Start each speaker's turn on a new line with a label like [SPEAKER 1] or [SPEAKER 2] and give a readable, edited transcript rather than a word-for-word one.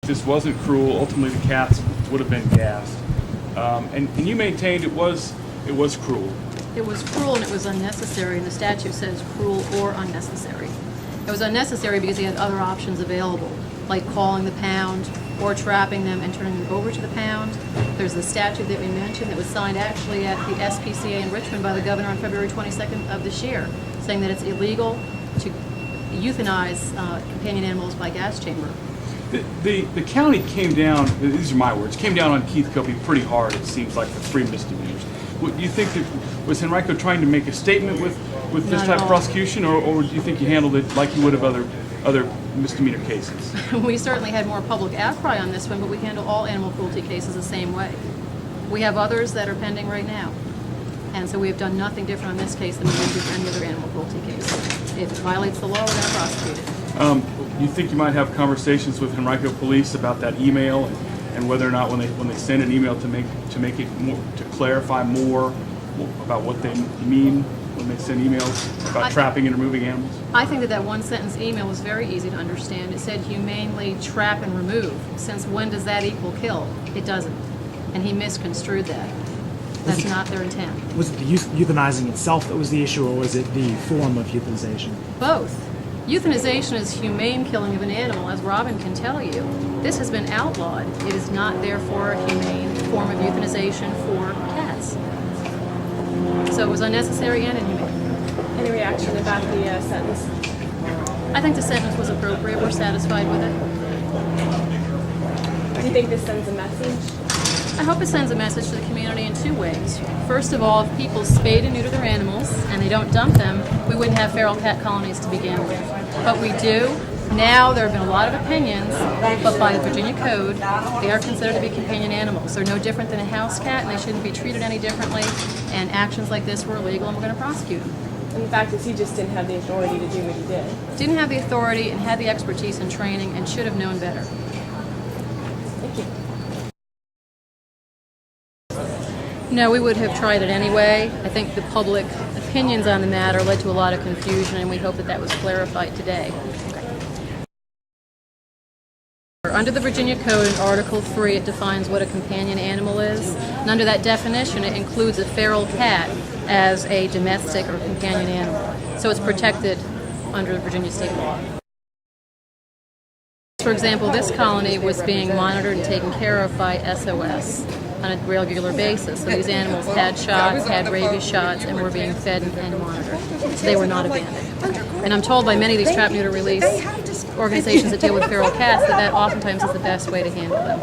[SPEAKER 1] This wasn't cruel. Ultimately, the cats would have been gassed. And you maintained it was cruel.
[SPEAKER 2] It was cruel and it was unnecessary, and the statute says cruel or unnecessary. It was unnecessary because he had other options available, like calling the pound or trapping them and turning them over to the pound. There's the statute that we mentioned that was signed actually at the SPCA in Richmond by the governor on February 22nd of this year, saying that it's illegal to euthanize companion animals by gas chamber.
[SPEAKER 1] The county came down, these are my words, came down on Keith Copey pretty hard, it seems like, for 3 misdemeanors. Do you think that, was Henrico trying to make a statement with this type of prosecution, or do you think you handled it like you would have other misdemeanor cases?
[SPEAKER 2] We certainly had more public outcry on this one, but we handle all animal cruelty cases the same way. We have others that are pending right now. And so we have done nothing different on this case than we would do for any other animal cruelty case. If it violates the law, we're going to prosecute it.
[SPEAKER 1] You think you might have conversations with Henrico Police about that email and whether or not when they send an email to make it more, to clarify more about what they mean when they send emails about trapping and removing animals?
[SPEAKER 2] I think that one sentence email was very easy to understand. It said humanely trap and remove. Since when does that equal kill? It doesn't. And he misconstrued that. That's not their intent.
[SPEAKER 3] Was it the euthanizing itself that was the issue, or was it the form of euthanization?
[SPEAKER 2] Both. Euthanization is humane killing of an animal, as Robin can tell you. This has been outlawed. It is not, therefore, a humane form of euthanization for cats. So it was unnecessary and inhumane.
[SPEAKER 4] Any reaction about the sentence?
[SPEAKER 2] I think the sentence was appropriate. We're satisfied with it.
[SPEAKER 4] Do you think this sends a message?
[SPEAKER 2] I hope it sends a message to the community in 2 ways. First of all, if people spade and neuter their animals and they don't dump them, we wouldn't have feral cat colonies to begin with. But we do. Now there have been a lot of opinions, but by the Virginia Code, they are considered to be companion animals. They're no different than a house cat, and they shouldn't be treated any differently. And actions like this were illegal, and we're going to prosecute them.
[SPEAKER 4] And the fact is he just didn't have the authority to do what he did.
[SPEAKER 2] Didn't have the authority and had the expertise and training and should have known better.
[SPEAKER 4] Thank you.
[SPEAKER 2] No, we would have tried it anyway. I think the public opinions on the matter led to a lot of confusion, and we hope that was clarified today. Under the Virginia Code, in Article 3, it defines what a companion animal is. And under that definition, it includes a feral cat as a domestic or companion animal. So it's protected under Virginia state law. For example, this colony was being monitored and taken care of by SOS on a regular basis. So these animals had shots, had rabies shots, and were being fed and monitored. So they were not abandoned. And I'm told by many of these trap, neuter, release organizations that deal with feral cats that oftentimes is the best way to handle them.